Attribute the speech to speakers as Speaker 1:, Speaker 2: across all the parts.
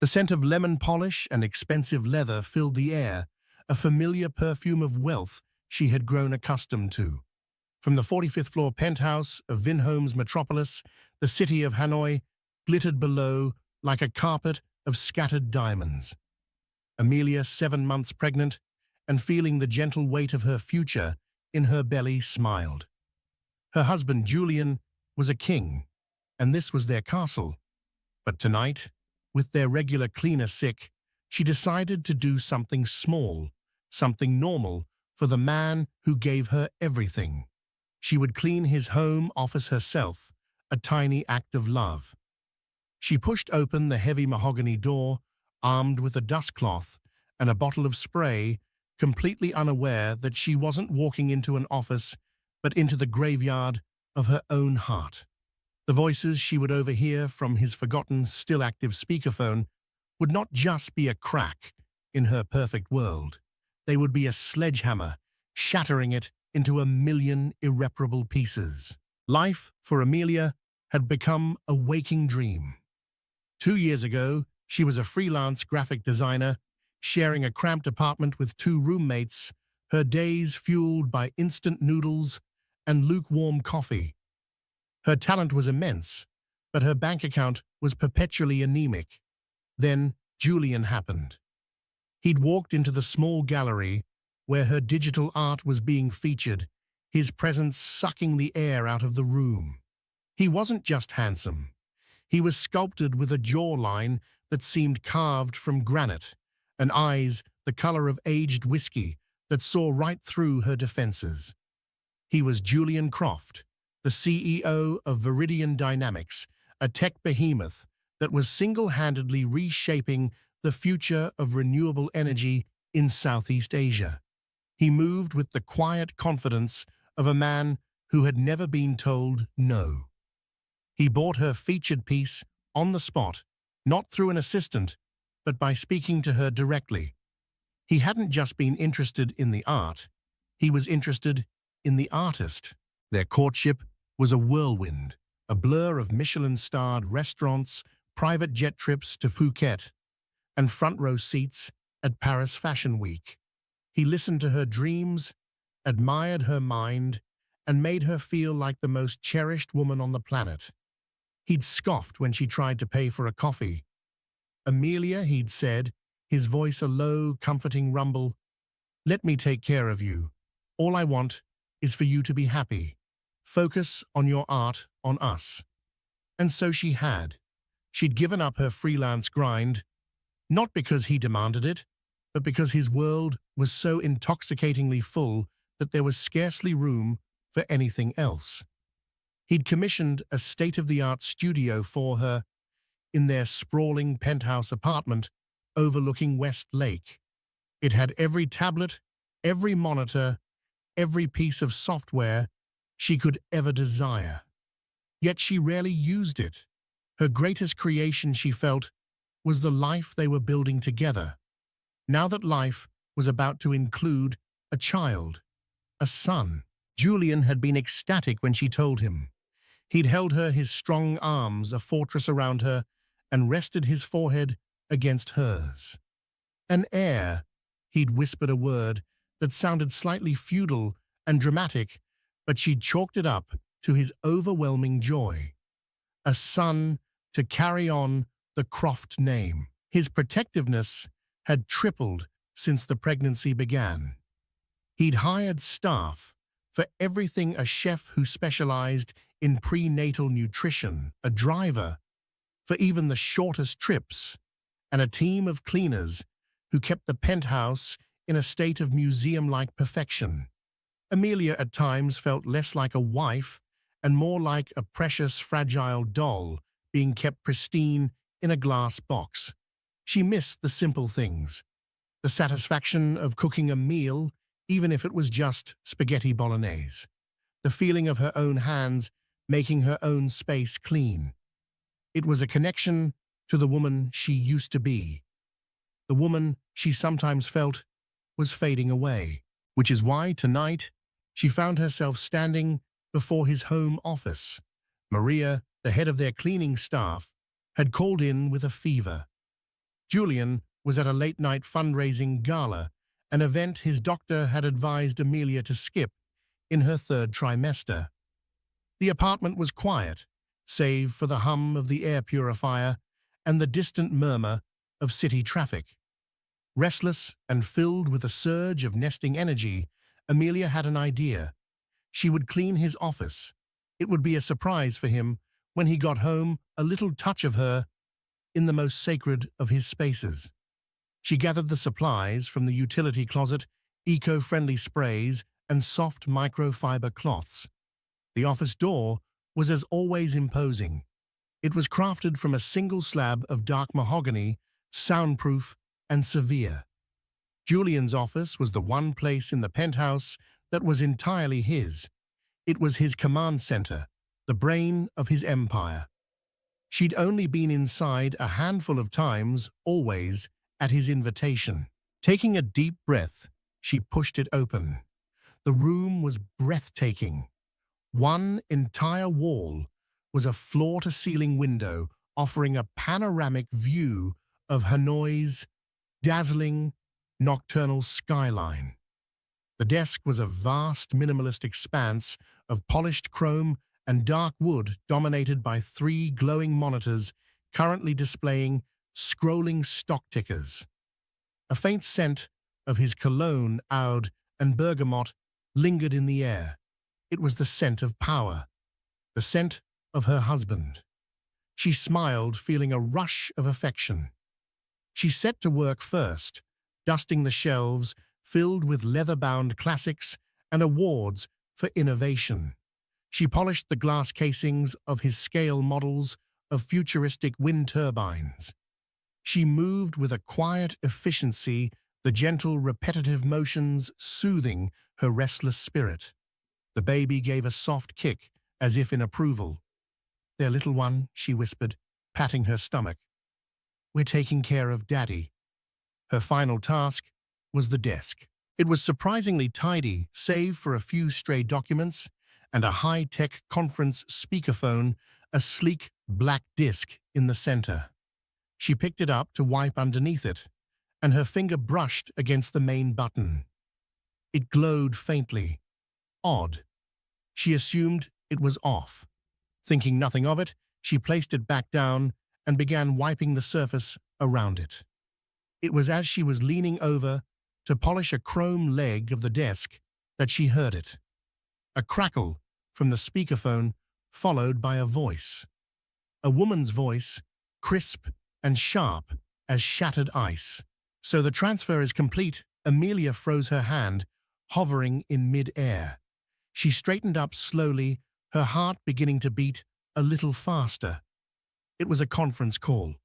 Speaker 1: The scent of lemon polish and expensive leather filled the air, a familiar perfume of wealth she had grown accustomed to. From the 45th floor penthouse of Vinhome's metropolis, the city of Hanoi glittered below like a carpet of scattered diamonds. Amelia, 7 months pregnant, and feeling the gentle weight of her future in her belly, smiled. Her husband, Julian, was a king, and this was their castle. But tonight, with their regular cleaner sick, she decided to do something small, something normal, for the man who gave her everything. She would clean his home office herself, a tiny act of love. She pushed open the heavy mahogany door, armed with a dustcloth and a bottle of spray, completely unaware that she wasn't walking into an office, but into the graveyard of her own heart. The voices she would overhear from his forgotten, still-active speakerphone would not just be a crack in her perfect world. They would be a sledgehammer, shattering it into a million irreparable pieces. Life, for Amelia, had become a waking dream. 2 years ago, she was a freelance graphic designer, sharing a cramped apartment with 2 roommates, her days fueled by instant noodles and lukewarm coffee. Her talent was immense, but her bank account was perpetually anemic. Then Julian happened. He'd walked into the small gallery where her digital art was being featured, his presence sucking the air out of the room. He wasn't just handsome. He was sculpted with a jawline that seemed carved from granite, and eyes the color of aged whiskey that saw right through her defenses. He was Julian Croft, the CEO of Viridian Dynamics, a tech behemoth that was single-handedly reshaping the future of renewable energy in Southeast Asia. He moved with the quiet confidence of a man who had never been told no. He bought her featured piece on the spot, not through an assistant, but by speaking to her directly. He hadn't just been interested in the art, he was interested in the artist. Their courtship was a whirlwind, a blur of Michelin-starred restaurants, private jet trips to Phuket, and front-row seats at Paris Fashion Week. He listened to her dreams, admired her mind, and made her feel like the most cherished woman on the planet. He'd scoffed when she tried to pay for a coffee. "Amelia," he'd said, his voice a low, comforting rumble, "let me take care of you. All I want is for you to be happy. Focus on your art, on us." And so she had. She'd given up her freelance grind, not because he demanded it, but because his world was so intoxicatingly full that there was scarcely room for anything else. He'd commissioned a state-of-the-art studio for her in their sprawling penthouse apartment overlooking West Lake. It had every tablet, every monitor, every piece of software she could ever desire. Yet she rarely used it. Her greatest creation, she felt, was the life they were building together. Now that life was about to include a child, a son. Julian had been ecstatic when she told him. He'd held her, his strong arms a fortress around her, and rested his forehead against hers. An heir, he'd whispered a word that sounded slightly feudal and dramatic, but she'd chalked it up to his overwhelming joy. A son to carry on the Croft name. His protectiveness had tripled since the pregnancy began. He'd hired staff for everything: a chef who specialized in prenatal nutrition, a driver for even the shortest trips, and a team of cleaners who kept the penthouse in a state of museum-like perfection. Amelia at times felt less like a wife and more like a precious, fragile doll being kept pristine in a glass box. She missed the simple things, the satisfaction of cooking a meal, even if it was just spaghetti bolognese, the feeling of her own hands making her own space clean. It was a connection to the woman she used to be, the woman she sometimes felt was fading away, which is why tonight she found herself standing before his home office. Maria, the head of their cleaning staff, had called in with a fever. Julian was at a late-night fundraising gala, an event his doctor had advised Amelia to skip in her third trimester. The apartment was quiet, save for the hum of the air purifier and the distant murmur of city traffic. Restless and filled with a surge of nesting energy, Amelia had an idea. She would clean his office. It would be a surprise for him when he got home, a little touch of her in the most sacred of his spaces. She gathered the supplies from the utility closet, eco-friendly sprays, and soft microfiber cloths. The office door was as always imposing. It was crafted from a single slab of dark mahogany, soundproof and severe. Julian's office was the one place in the penthouse that was entirely his. It was his command center, the brain of his empire. She'd only been inside a handful of times, always at his invitation. Taking a deep breath, she pushed it open. The room was breathtaking. One entire wall was a floor-to-ceiling window offering a panoramic view of Hanoi's dazzling nocturnal skyline. The desk was a vast minimalist expanse of polished chrome and dark wood dominated by 3 glowing monitors currently displaying scrolling stock tickers. A faint scent of his cologne, oud, and bergamot lingered in the air. It was the scent of power, the scent of her husband. She smiled, feeling a rush of affection. She set to work first, dusting the shelves filled with leather-bound classics and awards for innovation. She polished the glass casings of his scale models of futuristic wind turbines. She moved with a quiet efficiency, the gentle, repetitive motions soothing her restless spirit. The baby gave a soft kick, as if in approval. "Their little one," she whispered, patting her stomach. "We're taking care of Daddy." Her final task was the desk. It was surprisingly tidy, save for a few stray documents and a high-tech conference speakerphone, a sleek black disc in the center. She picked it up to wipe underneath it, and her finger brushed against the main button. It glowed faintly. Odd. She assumed it was off. Thinking nothing of it, she placed it back down and began wiping the surface around it. It was as she was leaning over to polish a chrome leg of the desk that she heard it. A crackle from the speakerphone, followed by a voice. A woman's voice, crisp and sharp as shattered ice. "So the transfer is complete." Amelia froze her hand, hovering in mid-air. She straightened up slowly, her heart beginning to beat a little faster. It was a conference call.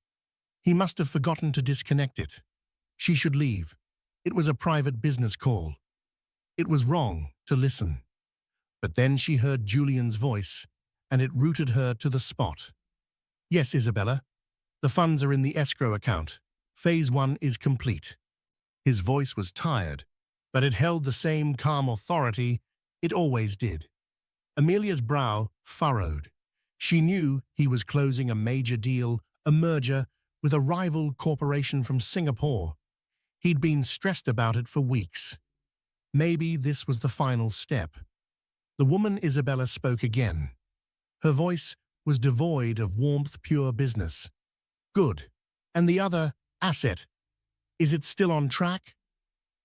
Speaker 1: He must have forgotten to disconnect it. She should leave. It was a private business call. It was wrong to listen. But then she heard Julian's voice, and it rooted her to the spot. "Yes, Isabella. The funds are in the escrow account. Phase 1 is complete." His voice was tired, but it held the same calm authority it always did. Amelia's brow furrowed. She knew he was closing a major deal, a merger with a rival corporation from Singapore. He'd been stressed about it for weeks. Maybe this was the final step. The woman Isabella spoke again. Her voice was devoid of warmth, pure business. "Good. And the other asset, is it still on track?"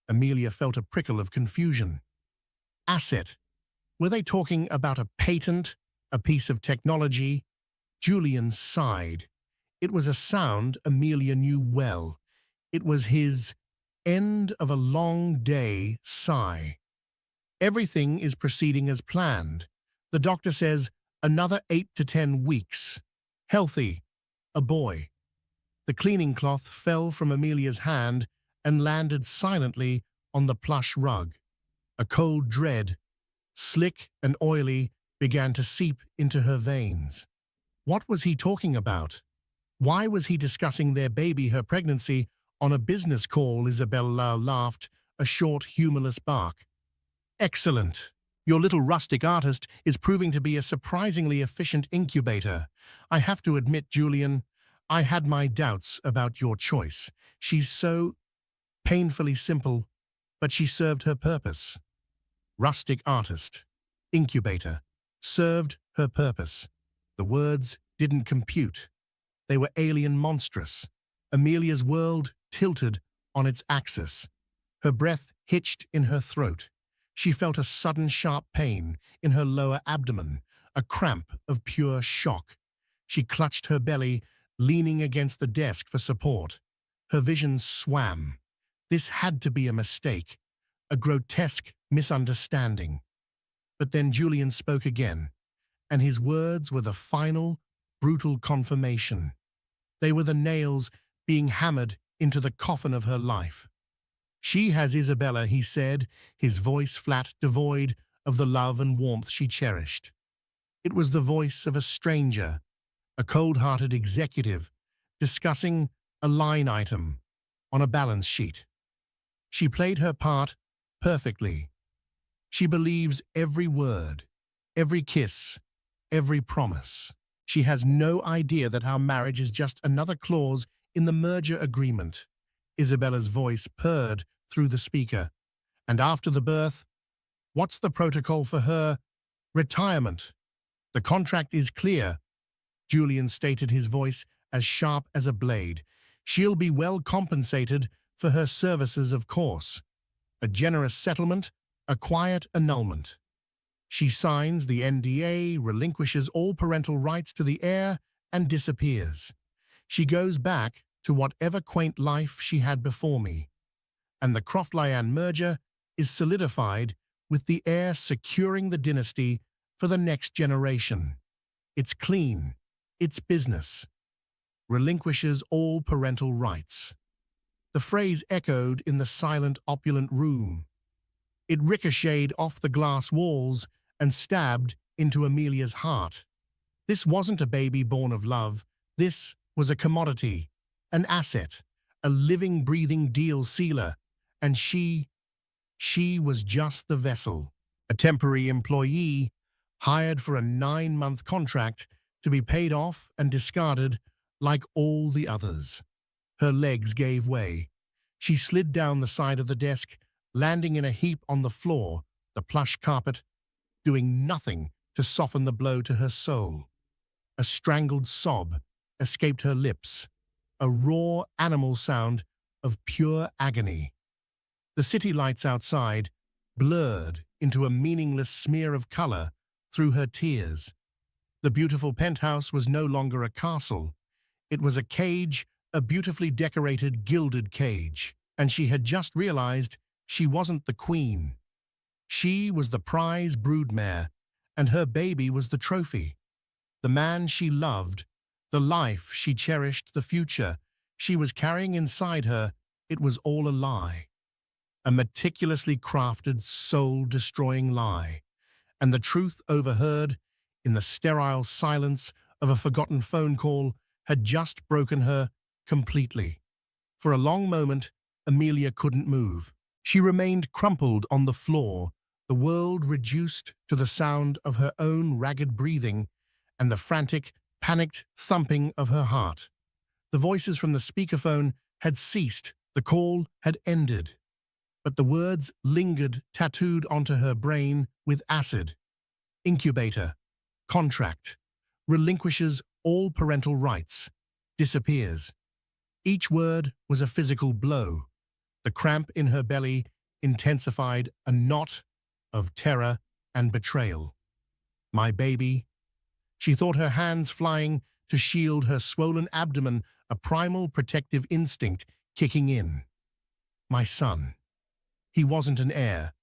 Speaker 1: Amelia felt a prickle of confusion. Asset? Were they talking about a patent, a piece of technology? Julian sighed. It was a sound Amelia knew well. It was his end of a long day sigh. "Everything is proceeding as planned. The doctor says another 8 to 10 weeks. Healthy. A boy." The cleaning cloth fell from Amelia's hand and landed silently on the plush rug. A cold dread, slick and oily, began to seep into her veins. What was he talking about? Why was he discussing their baby, her pregnancy, on a business call? Isabella laughed, a short, humorless bark. "Excellent. Your little rustic artist is proving to be a surprisingly efficient incubator. I have to admit, Julian, I had my doubts about your choice. She's so painfully simple, but she served her purpose. Rustic artist, incubator, served her purpose. The words didn't compute. They were alien monstrous. Amelia's world tilted on its axis. Her breath hitched in her throat. She felt a sudden sharp pain in her lower abdomen, a cramp of pure shock. She clutched her belly, leaning against the desk for support. Her vision swam. This had to be a mistake, a grotesque misunderstanding. But then Julian spoke again, and his words were the final, brutal confirmation. They were the nails being hammered into the coffin of her life. She has Isabella, he said, his voice flat, devoid of the love and warmth she cherished. It was the voice of a stranger, a cold-hearted executive, discussing a line item on a balance sheet. She played her part perfectly. She believes every word, every kiss, every promise. She has no idea that our marriage is just another clause in the merger agreement. Isabella's voice purred through the speaker. And after the birth, what's the protocol for her retirement? The contract is clear. Julian stated, his voice as sharp as a blade. She'll be well compensated for her services, of course. A generous settlement, a quiet annulment. She signs the NDA, relinquishes all parental rights to the heir, and disappears. She goes back to whatever quaint life she had before me. And the Croft-Lyon merger is solidified with the heir securing the dynasty for the next generation. It's clean. It's business. Relinquishes all parental rights. The phrase echoed in the silent, opulent room. It ricocheted off the glass walls and stabbed into Amelia's heart. This wasn't a baby born of love. This was a commodity, an asset, a living, breathing deal sealer. And she was just the vessel, a temporary employee hired for a 9-month contract to be paid off and discarded like all the others. Her legs gave way. She slid down the side of the desk, landing in a heap on the floor, the plush carpet, doing nothing to soften the blow to her soul. A strangled sob escaped her lips, a raw animal sound of pure agony. The city lights outside blurred into a meaningless smear of color through her tears. The beautiful penthouse was no longer a castle. It was a cage, a beautifully decorated, gilded cage. And she had just realized she wasn't the queen. She was the prize broodmare, and her baby was the trophy. The man she loved, the life she cherished, the future she was carrying inside her, it was all a lie. A meticulously crafted, soul-destroying lie. And the truth overheard in the sterile silence of a forgotten phone call had just broken her completely. For a long moment, Amelia couldn't move. She remained crumpled on the floor, the world reduced to the sound of her own ragged breathing and the frantic, panicked thumping of her heart. The voices from the speakerphone had ceased. The call had ended. But the words lingered, tattooed onto her brain with acid. Incubator, contract, relinquishes all parental rights, disappears. Each word was a physical blow. The cramp in her belly intensified, a knot of terror and betrayal. My baby. She thought, her hands flying to shield her swollen abdomen, a primal protective instinct kicking in. My son. He wasn't an heir.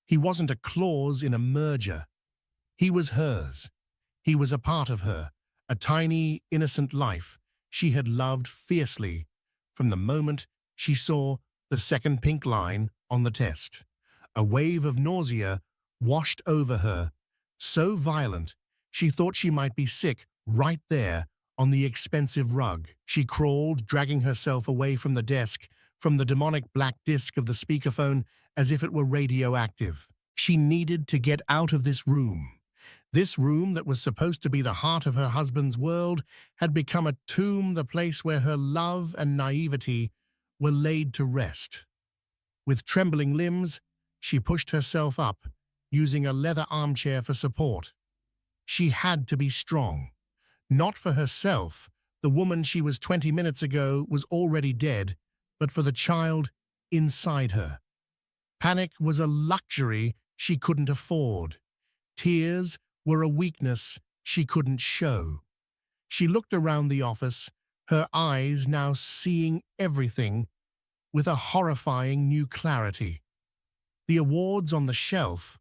Speaker 1: He wasn't a clause in a merger. He was hers. He was a part of her, a tiny, innocent life she had loved fiercely from the moment she saw the second pink line on the test. A wave of nausea washed over her, so violent she thought she might be sick right there on the expensive rug. She crawled, dragging herself away from the desk, from the demonic black disc of the speakerphone, as if it were radioactive. She needed to get out of this room. This room that was supposed to be the heart of her husband's world had become a tomb, the place where her love and naivety were laid to rest. With trembling limbs, she pushed herself up, using a leather armchair for support. She had to be strong. Not for herself, the woman she was 20 minutes ago was already dead, but for the child inside her. Panic was a luxury she couldn't afford. Tears were a weakness she couldn't show. She looked around the office, her eyes now seeing everything with a horrifying new clarity. The awards on the shelf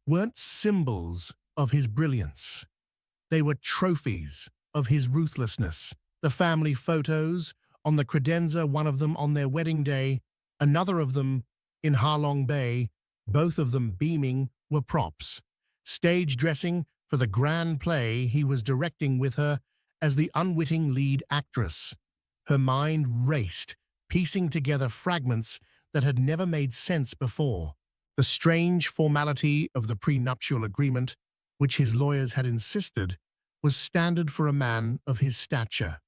Speaker 1: weren't symbols of his brilliance. They were trophies of his ruthlessness. The family photos on the credenza, one of them on their wedding day, another of them in Halong Bay, both of them beaming, were props. Stage dressing for the grand play he was directing with her as the unwitting lead actress. Her mind raced, piecing together fragments that had never made sense before. The strange formality of the prenuptial agreement, which his lawyers had insisted, was standard for a man of his stature.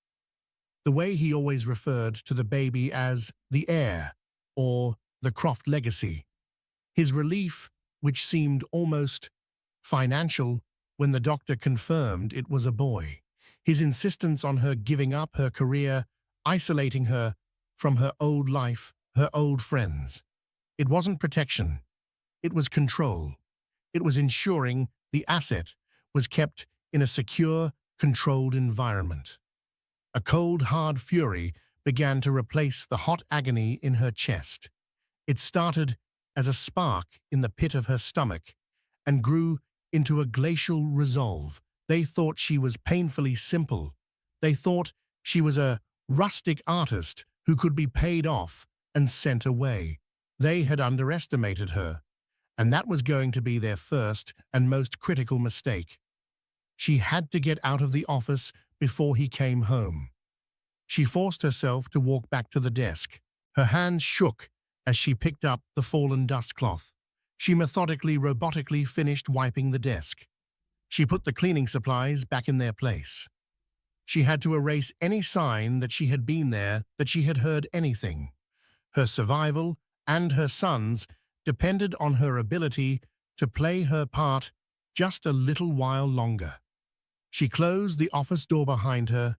Speaker 1: The way he always referred to the baby as the heir, or the Croft legacy. His relief, which seemed almost financial when the doctor confirmed it was a boy. His insistence on her giving up her career, isolating her from her old life, her old friends. It wasn't protection. It was control. It was ensuring the asset was kept in a secure, controlled environment. A cold, hard fury began to replace the hot agony in her chest. It started as a spark in the pit of her stomach and grew into a glacial resolve. They thought she was painfully simple. They thought she was a rustic artist who could be paid off and sent away. They had underestimated her, and that was going to be their first and most critical mistake. She had to get out of the office before he came home. She forced herself to walk back to the desk. Her hands shook as she picked up the fallen dustcloth. She methodically, robotically finished wiping the desk. She put the cleaning supplies back in their place. She had to erase any sign that she had been there, that she had heard anything. Her survival and her son's depended on her ability to play her part just a little while longer. She closed the office door behind her,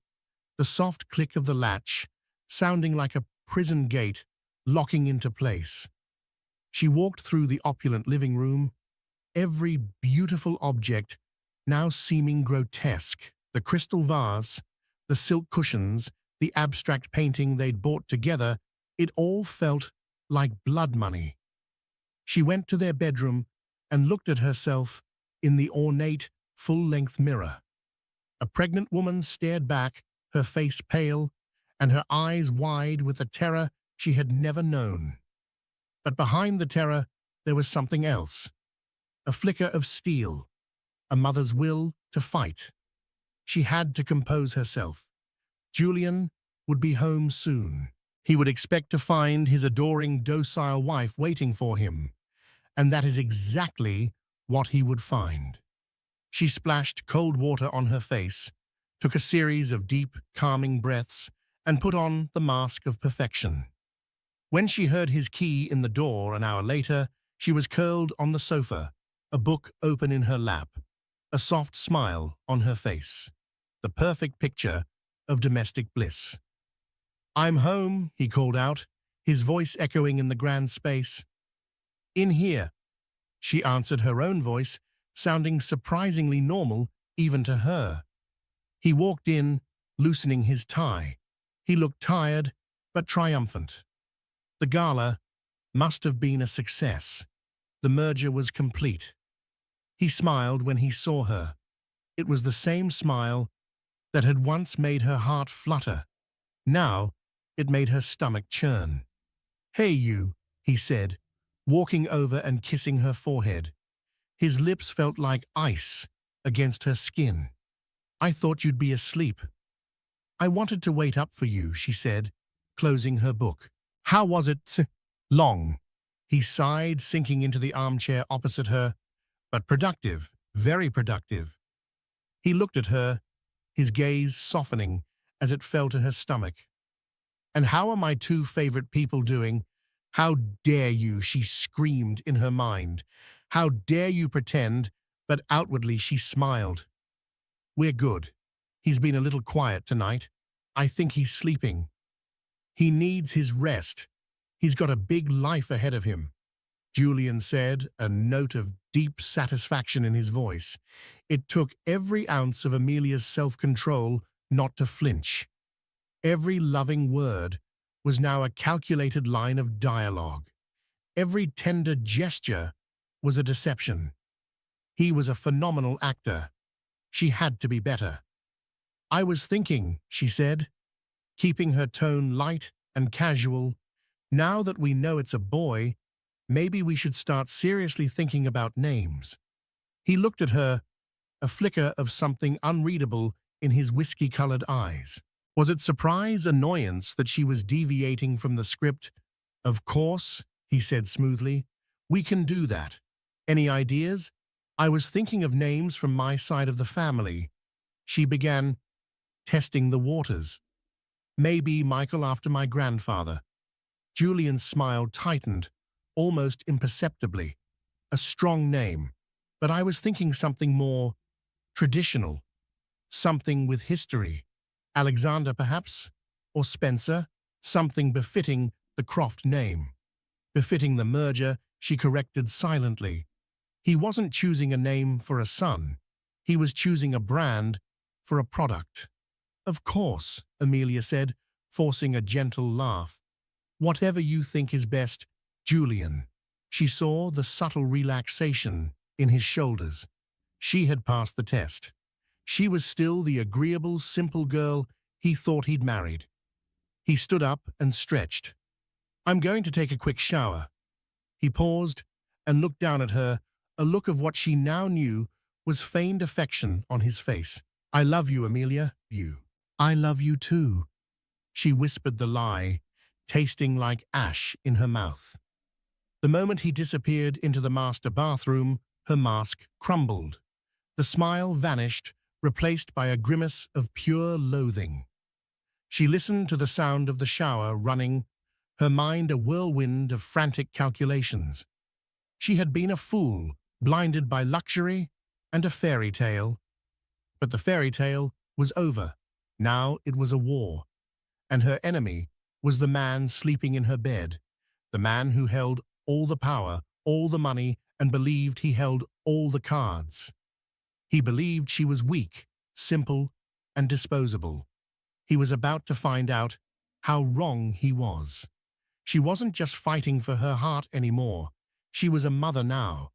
Speaker 1: the soft click of the latch sounding like a prison gate locking into place. She walked through the opulent living room, every beautiful object now seeming grotesque. The crystal vase, the silk cushions, the abstract painting they'd bought together, it all felt like blood money. She went to their bedroom and looked at herself in the ornate, full-length mirror. A pregnant woman stared back, her face pale, and her eyes wide with a terror she had never known. But behind the terror, there was something else. A flicker of steel, a mother's will to fight. She had to compose herself. Julian would be home soon. He would expect to find his adoring, docile wife waiting for him, and that is exactly what he would find. She splashed cold water on her face, took a series of deep, calming breaths, and put on the mask of perfection. When she heard his key in the door an hour later, she was curled on the sofa, a book open in her lap, a soft smile on her face, the perfect picture of domestic bliss. "I'm home," he called out, his voice echoing in the grand space. "In here," she answered, her own voice sounding surprisingly normal even to her. He walked in, loosening his tie. He looked tired but triumphant. The gala must have been a success. The merger was complete. He smiled when he saw her. It was the same smile that had once made her heart flutter. Now, it made her stomach churn. "Hey, you," he said, walking over and kissing her forehead. His lips felt like ice against her skin. "I thought you'd be asleep." "I wanted to wait up for you," she said, closing her book. "How was it? Long?" He sighed, sinking into the armchair opposite her. "But productive. very productive. He looked at her, his gaze softening as it fell to her stomach. And how are my two favorite people doing? How dare you, she screamed in her mind. How dare you pretend, but outwardly she smiled. We're good. He's been a little quiet tonight. I think he's sleeping. He needs his rest. He's got a big life ahead of him, Julian said, a note of deep satisfaction in his voice. It took every ounce of Amelia's self-control not to flinch. Every loving word was now a calculated line of dialogue. Every tender gesture was a deception. He was a phenomenal actor. She had to be better. I was thinking, she said, keeping her tone light and casual, now that we know it's a boy, maybe we should start seriously thinking about names. He looked at her, a flicker of something unreadable in his whiskey-colored eyes. Was it surprise, annoyance that she was deviating from the script? Of course, he said smoothly. We can do that. Any ideas? I was thinking of names from my side of the family. She began testing the waters. Maybe Michael after my grandfather. Julian's smile tightened, almost imperceptibly. A strong name, but I was thinking something more traditional, something with history. Alexander, perhaps? Or Spencer? Something befitting the Croft name. Befitting the merger, she corrected silently. He wasn't choosing a name for a son. He was choosing a brand for a product. Of course, Amelia said, forcing a gentle laugh. Whatever you think is best, Julian. She saw the subtle relaxation in his shoulders. She had passed the test. She was still the agreeable, simple girl he thought he'd married. He stood up and stretched. I'm going to take a quick shower. He paused and looked down at her, a look of what she now knew was feigned affection on his face. I love you, Amelia, you. I love you too. She whispered the lie, tasting like ash in her mouth. The moment he disappeared into the master bathroom, her mask crumbled. The smile vanished, replaced by a grimace of pure loathing. She listened to the sound of the shower running, her mind a whirlwind of frantic calculations. She had been a fool, blinded by luxury and a fairy tale. But the fairy tale was over. Now it was a war. And her enemy was the man sleeping in her bed, the man who held all the power, all the money, and believed he held all the cards. He believed she was weak, simple, and disposable. He was about to find out how wrong he was. She wasn't just fighting for her heart anymore. She was a mother now,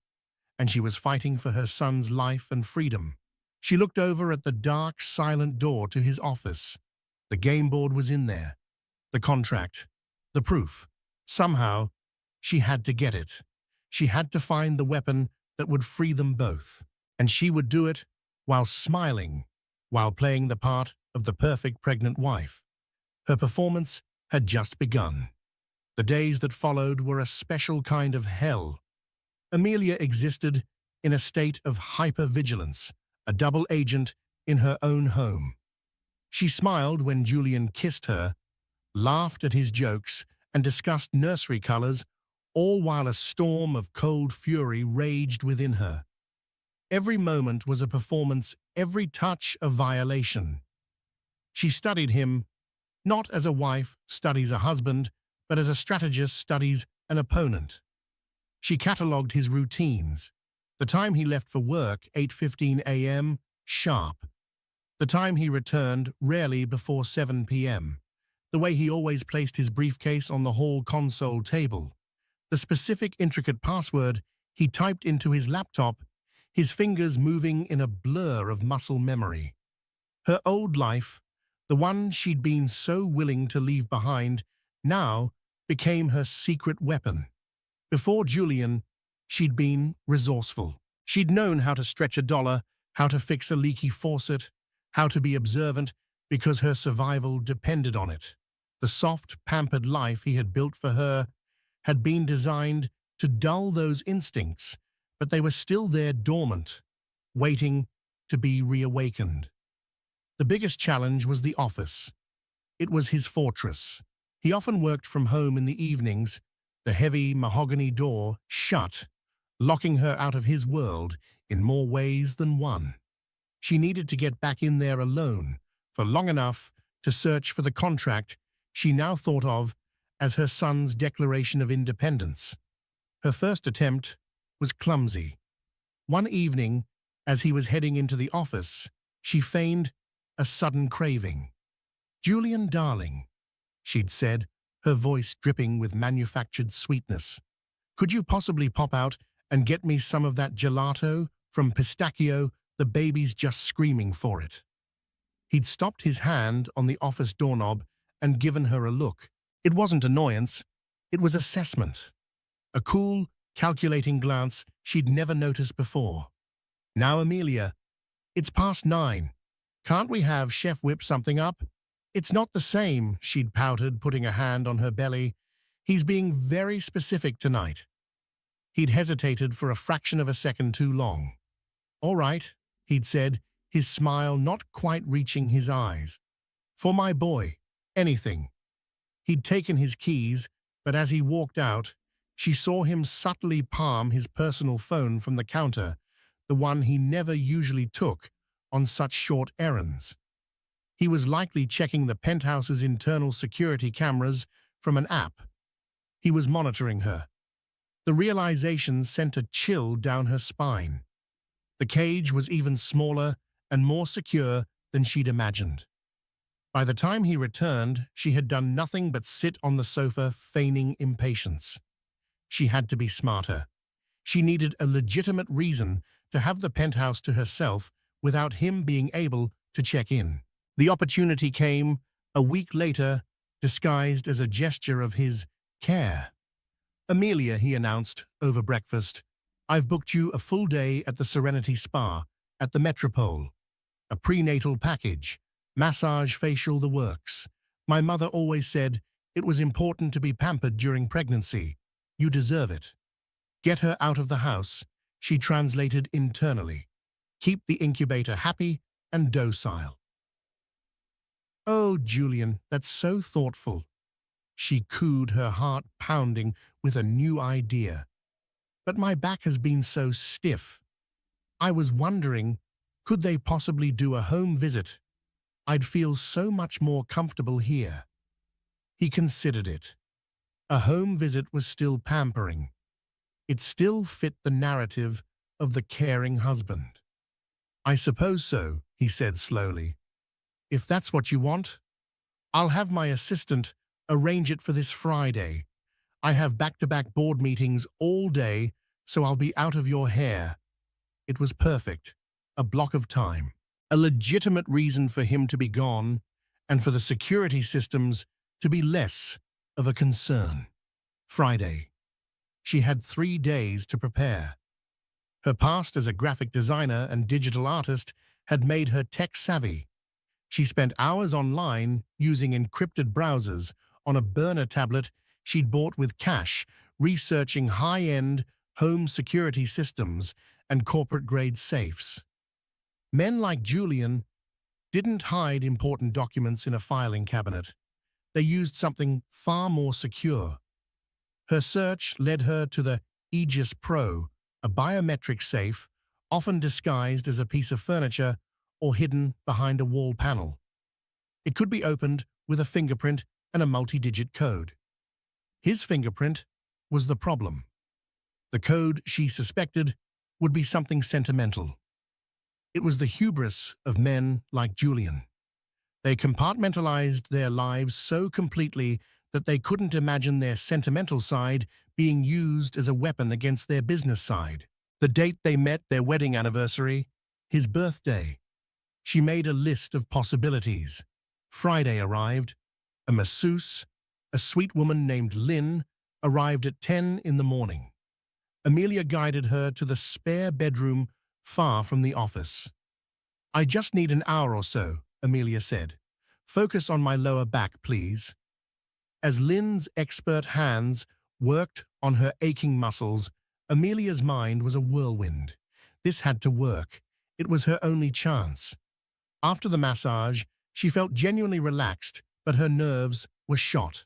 Speaker 1: and she was fighting for her son's life and freedom. She looked over at the dark, silent door to his office. The game board was in there. The contract. The proof. Somehow, she had to get it. She had to find the weapon that would free them both. And she would do it while smiling, while playing the part of the perfect pregnant wife. Her performance had just begun. The days that followed were a special kind of hell. Amelia existed in a state of hyper-vigilance, a double agent in her own home. She smiled when Julian kissed her, laughed at his jokes, and discussed nursery colors, all while a storm of cold fury raged within her. Every moment was a performance, every touch a violation. She studied him, not as a wife studies a husband, but as a strategist studies an opponent. She catalogued his routines. The time he left for work, 8:15 a.m., sharp. The time he returned, rarely before 7 p.m. The way he always placed his briefcase on the hall console table. The specific, intricate password he typed into his laptop, his fingers moving in a blur of muscle memory. Her old life, the one she'd been so willing to leave behind, now became her secret weapon. Before Julian, she'd been resourceful. She'd known how to stretch a dollar, how to fix a leaky faucet, how to be observant because her survival depended on it. The soft, pampered life he had built for her had been designed to dull those instincts, but they were still there dormant, waiting to be reawakened. The biggest challenge was the office. It was his fortress. He often worked from home in the evenings, the heavy mahogany door shut, locking her out of his world in more ways than one. She needed to get back in there alone for long enough to search for the contract she now thought of as her son's Declaration of Independence. Her first attempt was clumsy. One evening, as he was heading into the office, she feigned a sudden craving. "Julian, darling," she'd said, her voice dripping with manufactured sweetness. "Could you possibly pop out and get me some of that gelato from Pistachio? The baby's just screaming for it." He'd stopped his hand on the office doorknob and given her a look. It wasn't annoyance, it was assessment. A cool, calculating glance she'd never noticed before. "Now, Amelia, it's past 9. Can't we have Chef whip something up?" "It's not the same," she'd pouted, putting a hand on her belly. "He's being very specific tonight." He'd hesitated for a fraction of a second too long. "All right," he'd said, his smile not quite reaching his eyes. "For my boy, anything." He'd taken his keys, but as he walked out, she saw him subtly palm his personal phone from the counter, the one he never usually took on such short errands. He was likely checking the penthouse's internal security cameras from an app. He was monitoring her. The realization sent a chill down her spine. The cage was even smaller and more secure than she'd imagined. By the time he returned, she had done nothing but sit on the sofa, feigning impatience. She had to be smarter. She needed a legitimate reason to have the penthouse to herself without him being able to check in. The opportunity came a week later, disguised as a gesture of his care. "Amelia," he announced over breakfast, "I've booked you a full day at the Serenity Spa at the Metropole. A prenatal package, massage, facial, the works. My mother always said it was important to be pampered during pregnancy. You deserve it." "Get her out of the house," she translated internally. "Keep the incubator happy and docile." "Oh, Julian, that's so thoughtful," she cooed, her heart pounding with a new idea. "But my back has been so stiff. I was wondering, could they possibly do a home visit? I'd feel so much more comfortable here." He considered it. A home visit was still pampering. It still fit the narrative of the caring husband. "I suppose so," he said slowly. "If that's what you want, I'll have my assistant arrange it for this Friday. I have back-to-back board meetings all day, so I'll be out of your hair." It was perfect, a block of time, a legitimate reason for him to be gone and for the security systems to be less of a concern. Friday. She had 3 days to prepare. Her past as a graphic designer and digital artist had made her tech-savvy. She spent hours online using encrypted browsers on a burner tablet she'd bought with cash, researching high-end home security systems and corporate-grade safes. Men like Julian didn't hide important documents in a filing cabinet. They used something far more secure. Her search led her to the Aegis Pro, a biometric safe, often disguised as a piece of furniture or hidden behind a wall panel. It could be opened with a fingerprint and a multi-digit code. His fingerprint was the problem. The code, she suspected, would be something sentimental. It was the hubris of men like Julian. They compartmentalized their lives so completely that they couldn't imagine their sentimental side being used as a weapon against their business side. The date they met, their wedding anniversary, his birthday. She made a list of possibilities. Friday arrived. A masseuse, a sweet woman named Lynn, arrived at 10 in the morning. Amelia guided her to the spare bedroom far from the office. "I just need an hour or so," Amelia said. "Focus on my lower back, please." As Lynn's expert hands worked on her aching muscles, Amelia's mind was a whirlwind. This had to work. It was her only chance. After the massage, she felt genuinely relaxed, but her nerves were shot.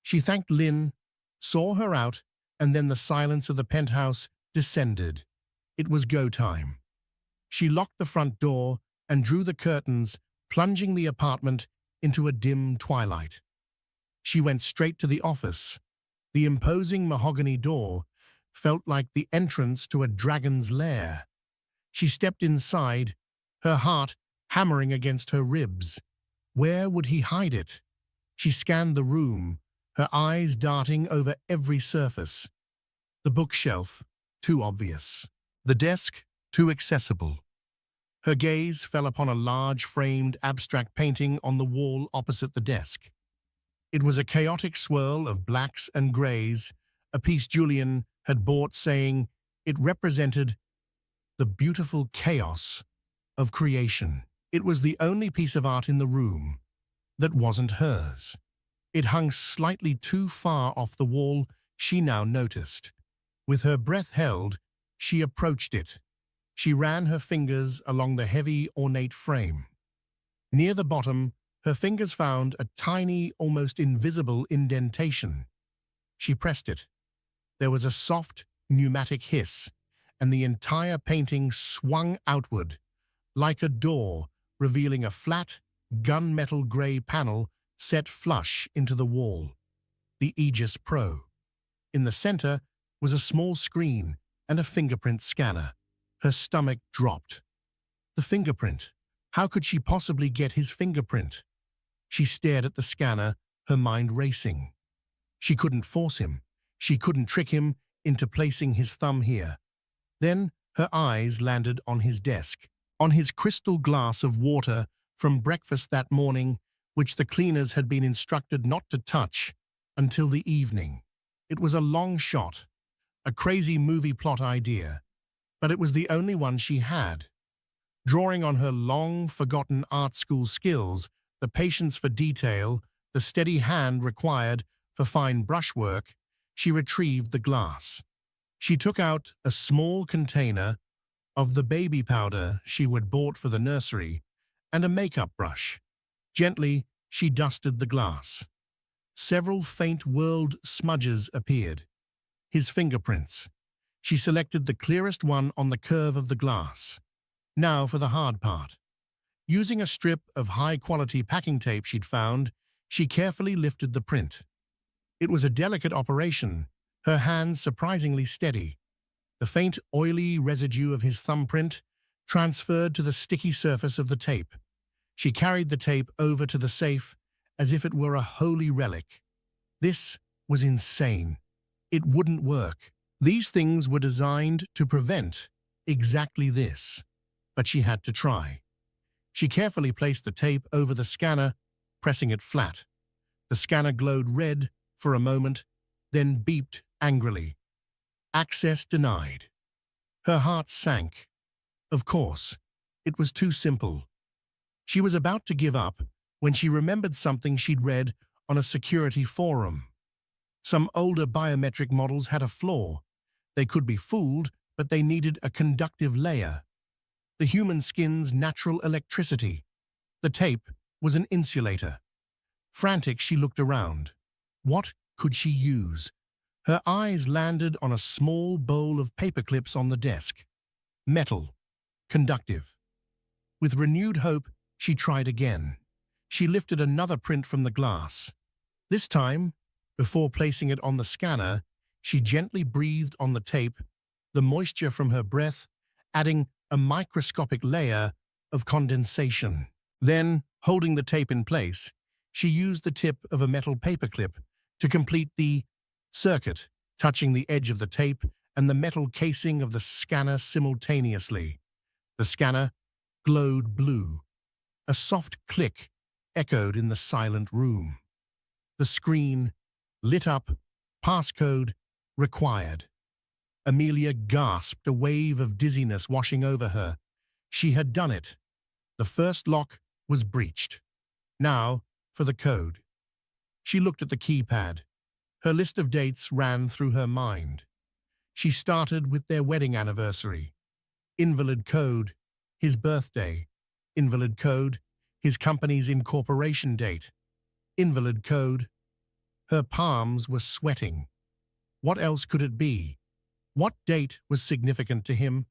Speaker 1: She thanked Lynn, saw her out, and then the silence of the penthouse descended. It was go time. She locked the front door and drew the curtains, plunging the apartment into a dim twilight. She went straight to the office. The imposing mahogany door felt like the entrance to a dragon's lair. She stepped inside, her heart hammering against her ribs. Where would he hide it? She scanned the room, her eyes darting over every surface. The bookshelf, too obvious. The desk, too accessible. Her gaze fell upon a large framed abstract painting on the wall opposite the desk. It was a chaotic swirl of blacks and grays, a piece Julian had bought saying it represented the beautiful chaos of creation. It was the only piece of art in the room that wasn't hers. It hung slightly too far off the wall, she now noticed. With her breath held, she approached it. She ran her fingers along the heavy, ornate frame. Near the bottom, her fingers found a tiny, almost invisible indentation. She pressed it. There was a soft, pneumatic hiss, and the entire painting swung outward, like a door, revealing a flat, gunmetal gray panel set flush into the wall. The Aegis Pro. In the center was a small screen and a fingerprint scanner. Her stomach dropped. The fingerprint. How could she possibly get his fingerprint? She stared at the scanner, her mind racing. She couldn't force him. She couldn't trick him into placing his thumb here. Then her eyes landed on his desk, on his crystal glass of water from breakfast that morning, which the cleaners had been instructed not to touch until the evening. It was a long shot, a crazy movie plot idea, but it was the only one she had. Drawing on her long-forgotten art school skills, the patience for detail, the steady hand required for fine brushwork, she retrieved the glass. She took out a small container of the baby powder she had bought for the nursery and a makeup brush. Gently, she dusted the glass. Several faint whorled smudges appeared. His fingerprints. She selected the clearest one on the curve of the glass. Now for the hard part. Using a strip of high-quality packing tape she'd found, she carefully lifted the print. It was a delicate operation, her hands surprisingly steady. The faint, oily residue of his thumbprint transferred to the sticky surface of the tape. She carried the tape over to the safe as if it were a holy relic. This was insane. It wouldn't work. These things were designed to prevent exactly this. But she had to try. She carefully placed the tape over the scanner, pressing it flat. The scanner glowed red for a moment, then beeped angrily. Access denied. Her heart sank. Of course, it was too simple. She was about to give up when she remembered something she'd read on a security forum. Some older biometric models had a flaw. They could be fooled, but they needed a conductive layer. The human skin's natural electricity. The tape was an insulator. Frantic, she looked around. What could she use? Her eyes landed on a small bowl of paperclips on the desk. Metal. Conductive. With renewed hope, she tried again. She lifted another print from the glass. This time, before placing it on the scanner, she gently breathed on the tape, the moisture from her breath adding a microscopic layer of condensation. Then, holding the tape in place, she used the tip of a metal paperclip to complete the circuit, touching the edge of the tape and the metal casing of the scanner simultaneously. The scanner glowed blue. A soft click echoed in the silent room. The screen lit up, passcode required. Amelia gasped, a wave of dizziness washing over her. She had done it. The first lock was breached. Now, for the code. She looked at the keypad. Her list of dates ran through her mind. She started with their wedding anniversary. Invalid code. his birthday, invalid code, his company's incorporation date, invalid code. Her palms were sweating. What else could it be? What date was significant to him?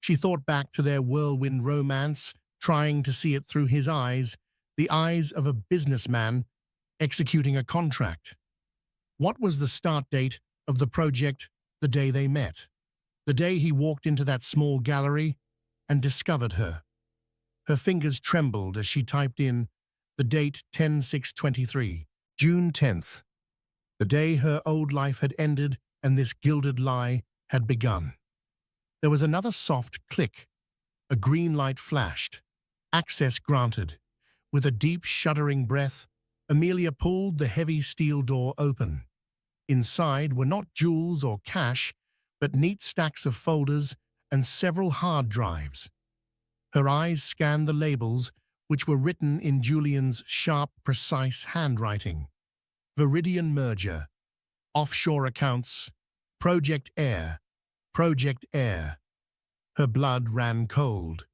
Speaker 1: She thought back to their whirlwind romance, trying to see it through his eyes, the eyes of a businessman executing a contract. What was the start date of the project the day they met? The day he walked into that small gallery and discovered her. Her fingers trembled as she typed in the date 10/6/23, June 10th, the day her old life had ended and this gilded lie had begun. There was another soft click. A green light flashed. Access granted. With a deep, shuddering breath, Amelia pulled the heavy steel door open. Inside were not jewels or cash, but neat stacks of folders and several hard drives. Her eyes scanned the labels, which were written in Julian's sharp, precise handwriting. Viridian Merger, Offshore Accounts, Project Air, Project Air. Her blood ran cold.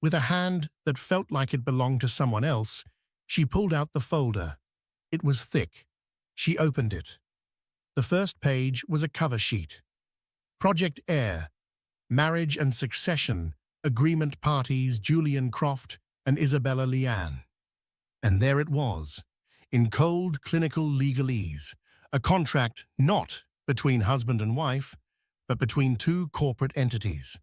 Speaker 1: With a hand that felt like it belonged to someone else, she pulled out the folder. It was thick. She opened it. The first page was a cover sheet. Project Air, Marriage and Succession, Agreement Parties Julian Croft and Isabella Leanne. And there it was, in cold clinical legalese, a contract not between husband and wife, but between two corporate entities.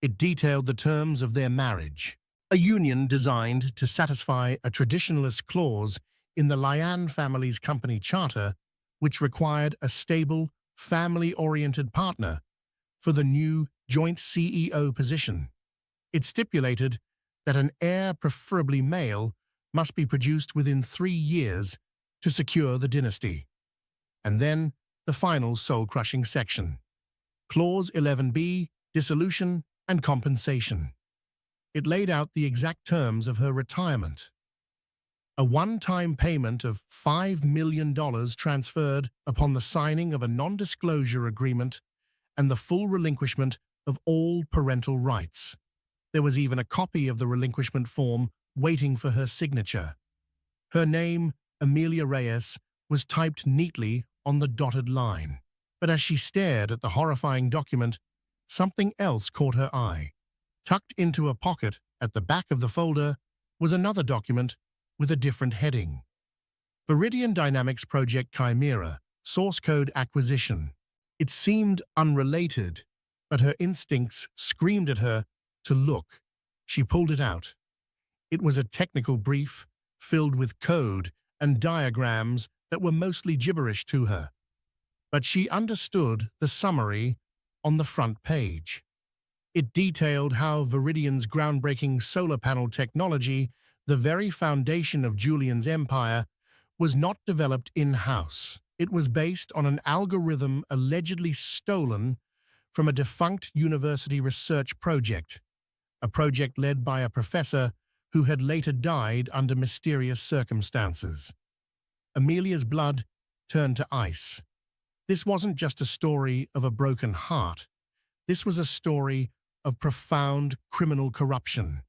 Speaker 1: It detailed the terms of their marriage, a union designed to satisfy a traditionalist clause in the Leanne family's company charter, which required a stable, family-oriented partner for the new joint CEO position. It stipulated that an heir, preferably male, must be produced within 3 years to secure the dynasty. And then the final soul-crushing section. Clause 11B, Dissolution and Compensation. It laid out the exact terms of her retirement. A one-time payment of $5 million transferred upon the signing of a non-disclosure agreement and the full relinquishment of all parental rights. There was even a copy of the relinquishment form waiting for her signature. Her name, Amelia Reyes, was typed neatly on the dotted line. But as she stared at the horrifying document, something else caught her eye. Tucked into a pocket at the back of the folder was another document with a different heading. Viridian Dynamics Project Chimera, Source Code Acquisition. It seemed unrelated, but her instincts screamed at her to look. She pulled it out. It was a technical brief filled with code and diagrams that were mostly gibberish to her. But she understood the summary on the front page. It detailed how Viridian's groundbreaking solar panel technology, the very foundation of Julian's empire, was not developed in-house. It was based on an algorithm allegedly stolen from a defunct university research project, a project led by a professor who had later died under mysterious circumstances. Amelia's blood turned to ice. This wasn't just a story of a broken heart. This was a story of profound criminal corruption.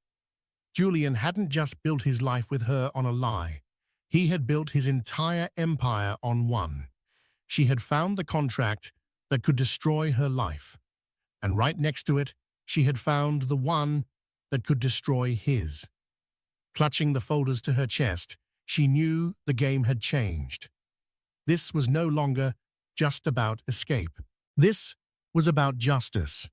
Speaker 1: Julian hadn't just built his life with her on a lie. He had built his entire empire on one. She had found the contract that could destroy her life. And right next to it, she had found the one that could destroy his. Clutching the folders to her chest, she knew the game had changed. This was no longer just about escape. This was about justice.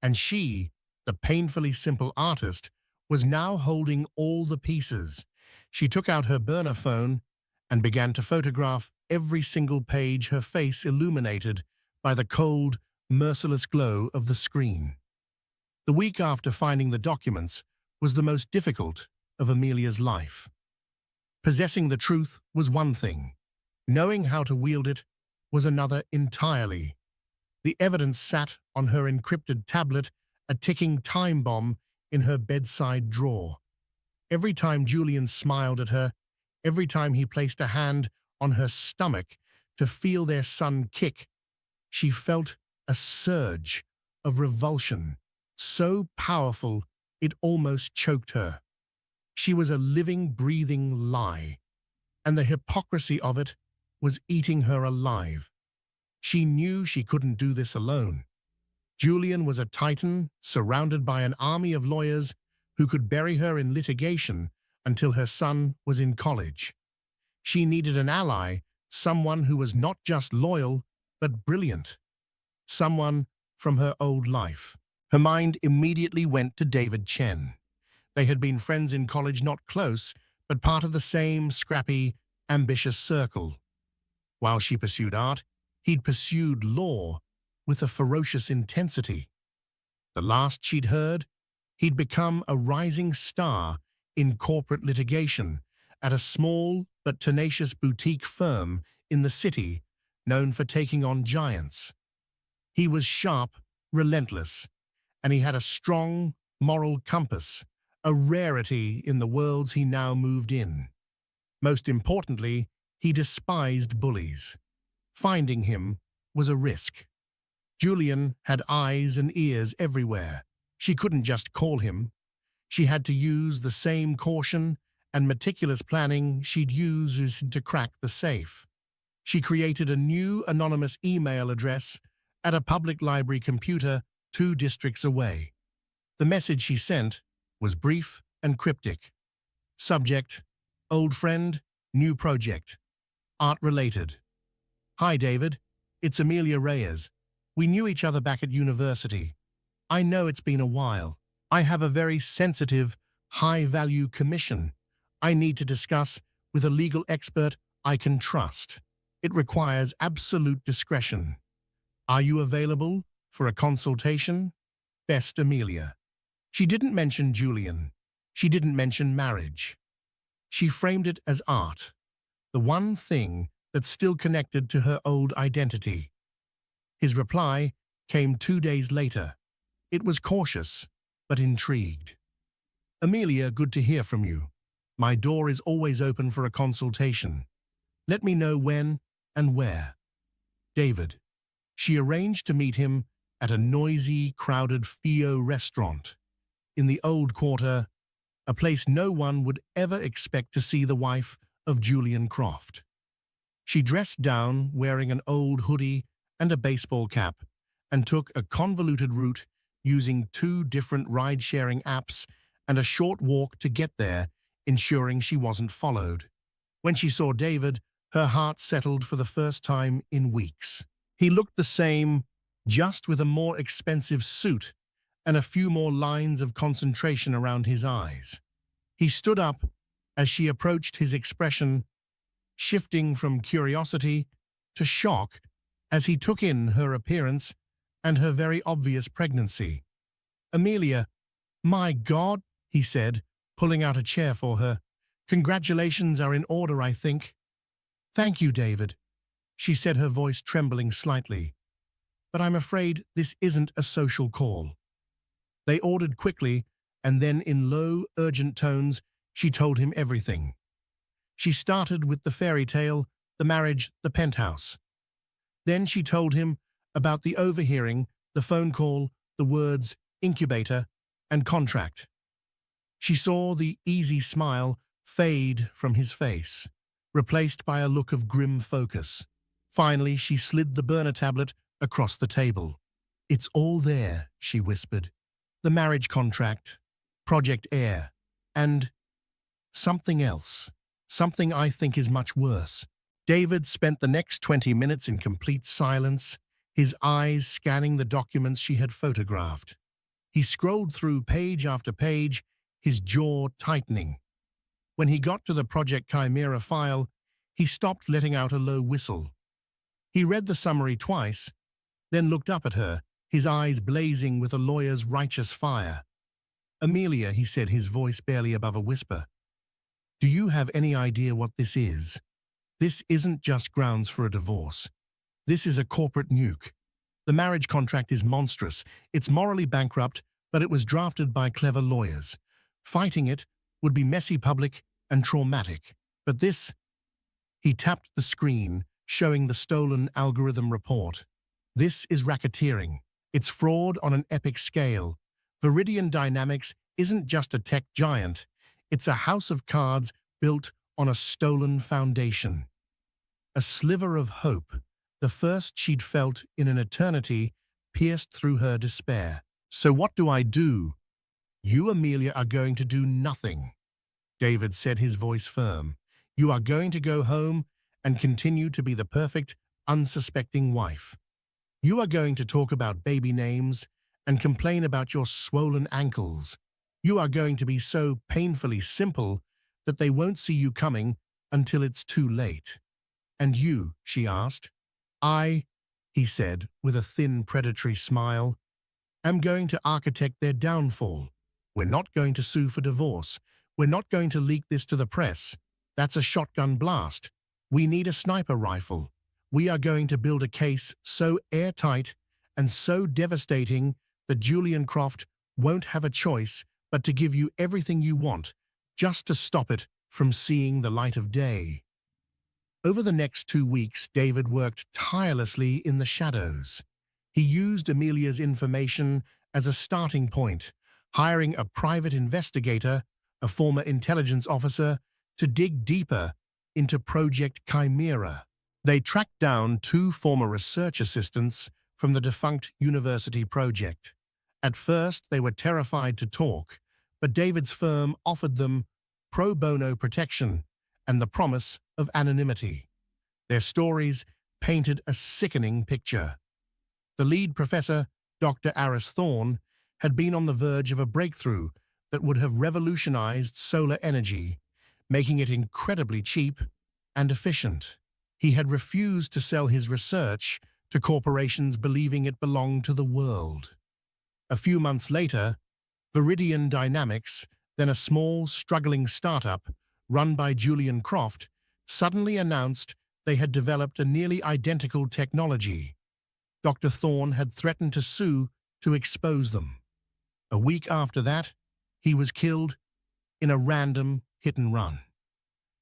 Speaker 1: And she, the painfully simple artist, was now holding all the pieces. She took out her burner phone and began to photograph every single page, her face illuminated by the cold, merciless glow of the screen. The week after finding the documents was the most difficult of Amelia's life. Possessing the truth was one thing. Knowing how to wield it was another entirely. The evidence sat on her encrypted tablet, a ticking time bomb in her bedside drawer. Every time Julian smiled at her, every time he placed a hand on her stomach to feel their son kick, she felt a surge of revulsion, so powerful It almost choked her. She was a living, breathing lie, and the hypocrisy of it was eating her alive. She knew she couldn't do this alone. Julian was a titan surrounded by an army of lawyers who could bury her in litigation until her son was in college. She needed an ally, someone who was not just loyal, but brilliant. Someone from her old life. Her mind immediately went to David Chen. They had been friends in college, not close, but part of the same scrappy, ambitious circle. While she pursued art, he'd pursued law with a ferocious intensity. The last she'd heard, he'd become a rising star in corporate litigation at a small but tenacious boutique firm in the city known for taking on giants. He was sharp, relentless, and he had a strong moral compass, a rarity in the worlds he now moved in. Most importantly, he despised bullies. Finding him was a risk. Julian had eyes and ears everywhere. She couldn't just call him. She had to use the same caution and meticulous planning she'd used to crack the safe. She created a new anonymous email address at a public library computer 2 districts away. The message she sent was brief and cryptic. Subject: Old friend, new project. Art-related. Hi, David. It's Amelia Reyes. We knew each other back at university. I know it's been a while. I have a very sensitive, high-value commission I need to discuss with a legal expert I can trust. It requires absolute discretion. Are you available for a consultation? Best, Amelia. She didn't mention Julian. She didn't mention marriage. She framed it as art, the one thing that still connected to her old identity. His reply came 2 days later. It was cautious, but intrigued. Amelia, good to hear from you. My door is always open for a consultation. Let me know when and where. David. She arranged to meet him at a noisy, crowded Fio restaurant in the Old Quarter, a place no one would ever expect to see the wife of Julian Croft. She dressed down, wearing an old hoodie and a baseball cap, and took a convoluted route using 2 different ride-sharing apps and a short walk to get there, ensuring she wasn't followed. When she saw David, her heart settled for the first time in weeks. He looked the same, just with a more expensive suit and a few more lines of concentration around his eyes. He stood up as she approached, his expression shifting from curiosity to shock as he took in her appearance and her very obvious pregnancy. Amelia, my God, he said, pulling out a chair for her. Congratulations are in order, I think. Thank you, David, she said, her voice trembling slightly. But I'm afraid this isn't a social call. They ordered quickly, and then in low, urgent tones, she told him everything. She started with the fairy tale, the marriage, the penthouse. Then she told him about the overhearing, the phone call, the words incubator and contract. She saw the easy smile fade from his face, replaced by a look of grim focus. Finally, she slid the burner tablet across the table. It's all there, she whispered. The marriage contract, Project Air, and something else. Something I think is much worse. David spent the next 20 minutes in complete silence, his eyes scanning the documents she had photographed. He scrolled through page after page, his jaw tightening. When he got to the Project Chimera file, he stopped, letting out a low whistle. He read the summary twice, then looked up at her, his eyes blazing with a lawyer's righteous fire. Amelia, he said, his voice barely above a whisper. Do you have any idea what this is? This isn't just grounds for a divorce. This is a corporate nuke. The marriage contract is monstrous. It's morally bankrupt, but it was drafted by clever lawyers. Fighting it would be messy, public, and traumatic. But this... He tapped the screen, showing the stolen algorithm report. This is racketeering. It's fraud on an epic scale. Viridian Dynamics isn't just a tech giant, it's a house of cards built on a stolen foundation. A sliver of hope, the first she'd felt in an eternity, pierced through her despair. "So what do I do?" "You, Amelia, are going to do nothing," David said, his voice firm. "You are going to go home and continue to be the perfect, unsuspecting wife. You are going to talk about baby names and complain about your swollen ankles. You are going to be so painfully simple that they won't see you coming until it's too late." "And you?" she asked. "I," he said, with a thin, predatory smile, "am going to architect their downfall. We're not going to sue for divorce. We're not going to leak this to the press. That's a shotgun blast. We need a sniper rifle. We are going to build a case so airtight and so devastating that Julian Croft won't have a choice but to give you everything you want, just to stop it from seeing the light of day." Over the next 2 weeks, David worked tirelessly in the shadows. He used Amelia's information as a starting point, hiring a private investigator, a former intelligence officer, to dig deeper into Project Chimera. They tracked down 2 former research assistants from the defunct university project. At first, they were terrified to talk, but David's firm offered them pro bono protection and the promise of anonymity. Their stories painted a sickening picture. The lead professor, Dr. Aris Thorne, had been on the verge of a breakthrough that would have revolutionized solar energy, making it incredibly cheap and efficient. He had refused to sell his research to corporations believing it belonged to the world. A few months later, Viridian Dynamics, then a small, struggling startup run by Julian Croft, suddenly announced they had developed a nearly identical technology. Dr. Thorne had threatened to sue to expose them. A week after that, he was killed in a random hit-and-run.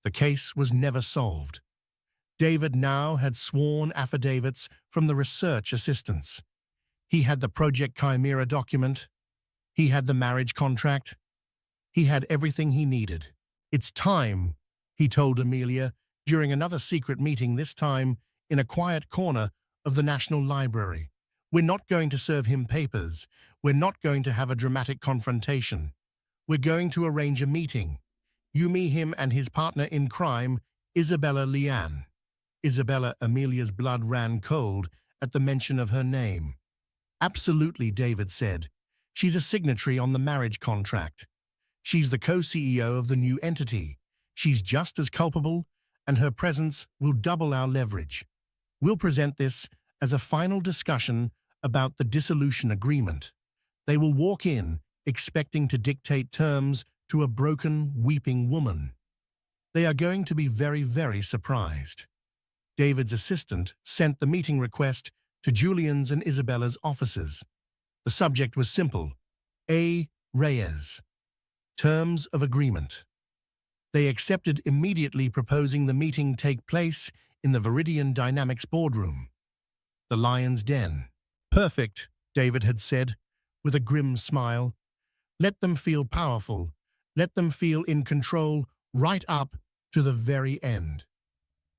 Speaker 1: The case was never solved. David now had sworn affidavits from the research assistants. He had the Project Chimera document. He had the marriage contract. He had everything he needed. "It's time," he told Amelia during another secret meeting, this time in a quiet corner of the National Library. "We're not going to serve him papers. We're not going to have a dramatic confrontation. We're going to arrange a meeting. You, me, him, and his partner in crime, Isabella Leanne." Amelia's blood ran cold at the mention of her name. "Absolutely," David said. "She's a signatory on the marriage contract. She's the co-CEO of the new entity. She's just as culpable, and her presence will double our leverage. We'll present this as a final discussion about the dissolution agreement. They will walk in, expecting to dictate terms to a broken, weeping woman. They are going to be very, very surprised." David's assistant sent the meeting request to Julian's and Isabella's offices. The subject was simple: A. Reyes. Terms of agreement. They accepted immediately, proposing the meeting take place in the Viridian Dynamics boardroom, the Lion's Den. "Perfect," David had said, with a grim smile. "Let them feel powerful. Let them feel in control right up to the very end."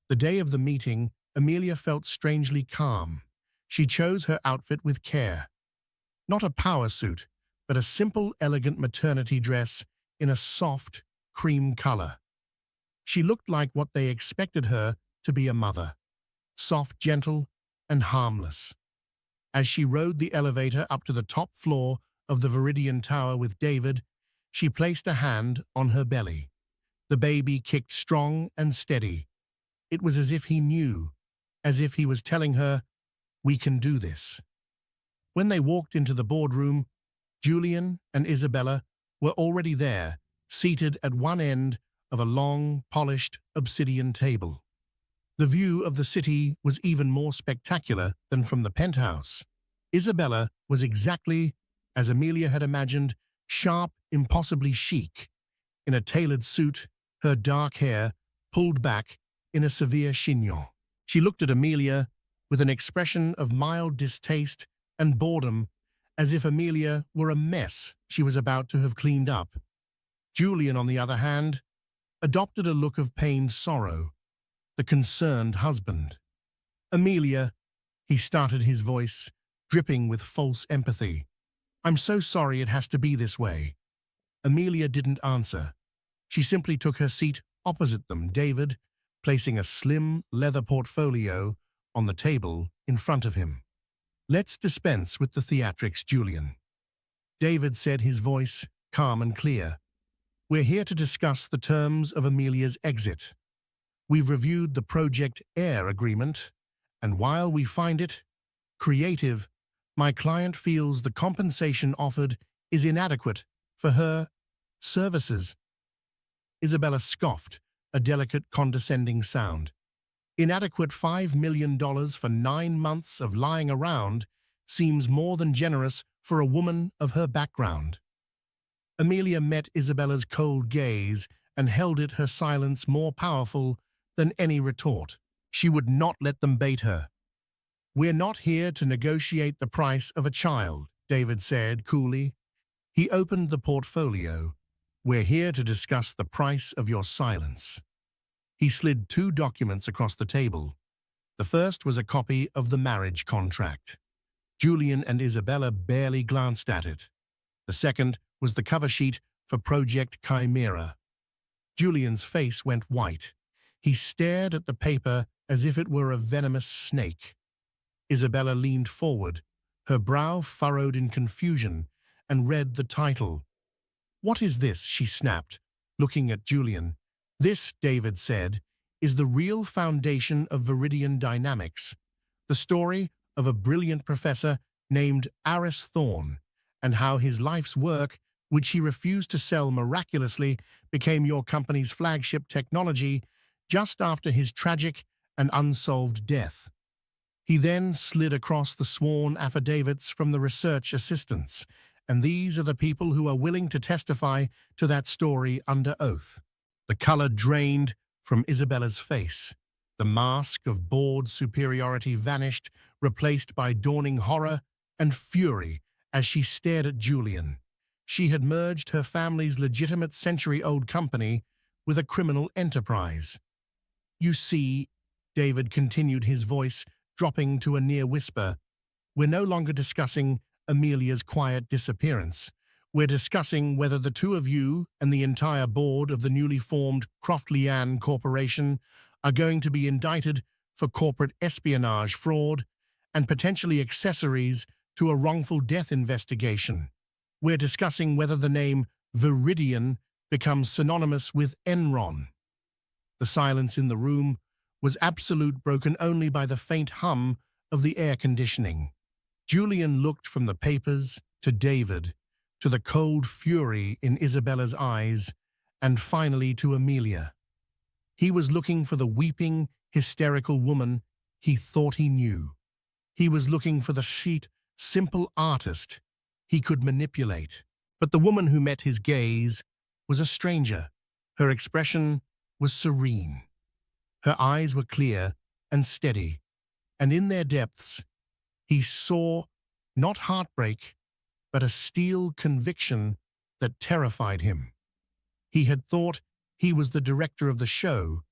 Speaker 1: The day of the meeting, Amelia felt strangely calm. She chose her outfit with care. Not a power suit, but a simple, elegant maternity dress in a soft, cream color. She looked like what they expected her to be: a mother. Soft, gentle, and harmless. As she rode the elevator up to the top floor of the Viridian Tower with David, she placed a hand on her belly. The baby kicked strong and steady. It was as if he knew, as if he was telling her, "We can do this." When they walked into the boardroom, Julian and Isabella were already there, seated at one end of a long, polished obsidian table. The view of the city was even more spectacular than from the penthouse. Isabella was exactly as Amelia had imagined: sharp, impossibly chic. In a tailored suit, her dark hair pulled back in a severe chignon. She looked at Amelia with an expression of mild distaste and boredom, as if Amelia were a mess she was about to have cleaned up. Julian, on the other hand, adopted a look of pained sorrow, the concerned husband. "Amelia," he started, his voice dripping with false empathy. "I'm so sorry it has to be this way." Amelia didn't answer. She simply took her seat opposite them, David, placing a slim leather portfolio on the table in front of him. "Let's dispense with the theatrics, Julian," David said, his voice calm and clear. "We're here to discuss the terms of Amelia's exit. We've reviewed the Project Air agreement, and while we find it creative, my client feels the compensation offered is inadequate for her services." Isabella scoffed, a delicate, condescending sound. "Inadequate $5 million for 9 months of lying around seems more than generous for a woman of her background." Amelia met Isabella's cold gaze and held it, her silence more powerful than any retort. She would not let them bait her. "We're not here to negotiate the price of a child," David said coolly. He opened the portfolio. "We're here to discuss the price of your silence." He slid 2 documents across the table. The first was a copy of the marriage contract. Julian and Isabella barely glanced at it. The second was the cover sheet for Project Chimera. Julian's face went white. He stared at the paper as if it were a venomous snake. Isabella leaned forward, her brow furrowed in confusion, and read the title. "What is this?" she snapped, looking at Julian. "This," David said, "is the real foundation of Viridian dynamics. The story of a brilliant professor named Aris Thorne, and how his life's work, which he refused to sell miraculously, became your company's flagship technology just after his tragic and unsolved death." He then slid across the sworn affidavits from the research assistants, and these are the people who are willing to testify to that story under oath. The color drained from Isabella's face. The mask of bored superiority vanished, replaced by dawning horror and fury as she stared at Julian. She had merged her family's legitimate century-old company with a criminal enterprise. "You see," David continued, his voice dropping to a near whisper, "we're no longer discussing Amelia's quiet disappearance. We're discussing whether the two of you and the entire board of the newly formed Croft-Lian Corporation are going to be indicted for corporate espionage, fraud, and potentially accessories to a wrongful death investigation. We're discussing whether the name Viridian becomes synonymous with Enron." The silence in the room was absolute, broken only by the faint hum of the air conditioning. Julian looked from the papers to David, to the cold fury in Isabella's eyes, and finally to Amelia. He was looking for the weeping, hysterical woman he thought he knew. He was looking for the sheet, simple artist he could manipulate. But the woman who met his gaze was a stranger. Her expression was serene. Her eyes were clear and steady, and in their depths he saw not heartbreak, but a steel conviction that terrified him. He had thought he was the director of the show,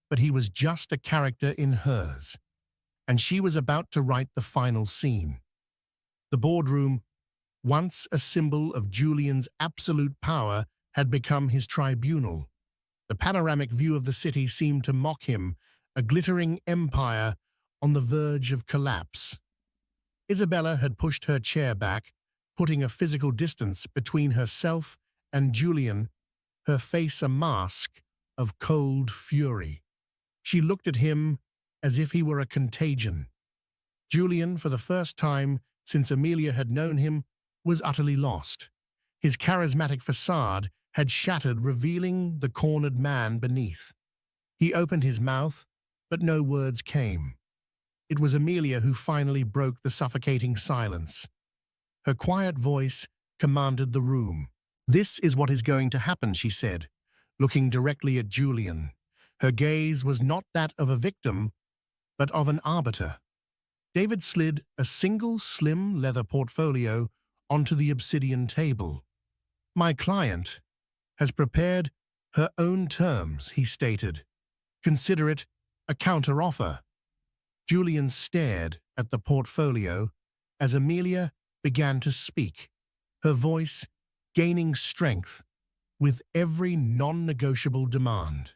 Speaker 1: but he was just a character in hers, and she was about to write the final scene. The boardroom, once a symbol of Julian's absolute power, had become his tribunal. The panoramic view of the city seemed to mock him, a glittering empire on the verge of collapse. Isabella had pushed her chair back, putting a physical distance between herself and Julian, her face a mask of cold fury. She looked at him as if he were a contagion. Julian, for the first time since Amelia had known him, was utterly lost. His charismatic facade had shattered, revealing the cornered man beneath. He opened his mouth, but no words came. It was Amelia who finally broke the suffocating silence. Her quiet voice commanded the room. "This is what is going to happen," she said, looking directly at Julian. Her gaze was not that of a victim, but of an arbiter. David slid a single slim leather portfolio onto the obsidian table. "My client has prepared her own terms," he stated. "Consider it a counter-offer." Julian stared at the portfolio as Amelia began to speak, her voice gaining strength with every non-negotiable demand.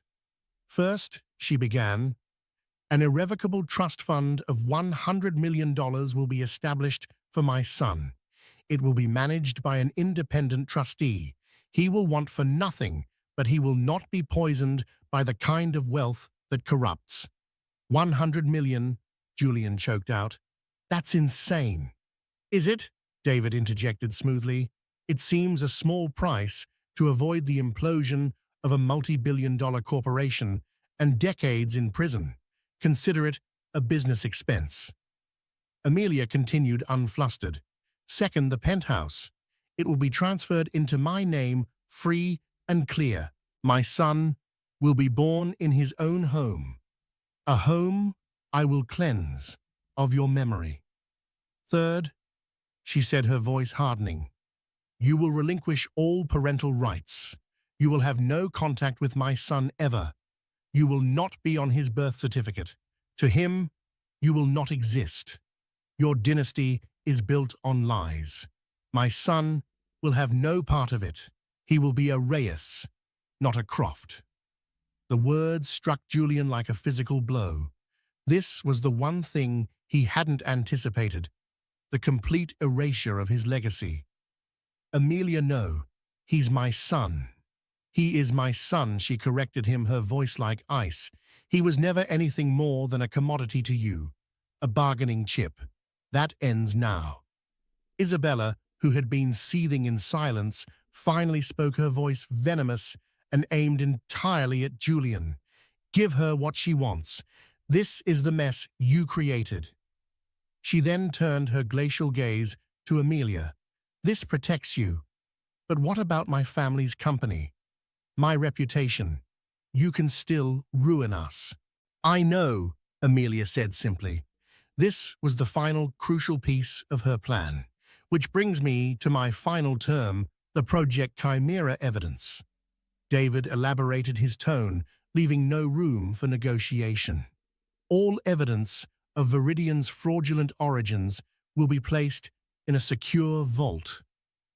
Speaker 1: "First," she began, "an irrevocable trust fund of $100 million will be established for my son. It will be managed by an independent trustee. He will want for nothing, but he will not be poisoned by the kind of wealth that corrupts." "$100 million," Julian choked out. "That's insane." "Is it?" David interjected smoothly. "It seems a small price to avoid the implosion of a multi-billion-dollar corporation and decades in prison. Consider it a business expense." Amelia continued unflustered. "Second, the penthouse. It will be transferred into my name, free and clear. My son will be born in his own home. A home I will cleanse of your memory." "Third," she said, her voice hardening, "you will relinquish all parental rights. You will have no contact with my son ever. You will not be on his birth certificate. To him, you will not exist. Your dynasty is built on lies. My son will have no part of it. He will be a Reyes, not a Croft." The words struck Julian like a physical blow. This was the one thing he hadn't anticipated, the complete erasure of his legacy. "Amelia, no. He's my son." "He is my son," she corrected him, her voice like ice. "He was never anything more than a commodity to you, a bargaining chip. That ends now." Isabella, who had been seething in silence, finally spoke, her voice venomous and aimed entirely at Julian. "Give her what she wants. This is the mess you created." She then turned her glacial gaze to Amelia. "This protects you. But what about my family's company? My reputation? You can still ruin us." "I know," Amelia said simply. This was the final crucial piece of her plan. "Which brings me to my final term, the Project Chimera evidence." David elaborated his tone, leaving no room for negotiation. "All evidence of Viridian's fraudulent origins will be placed in a secure vault.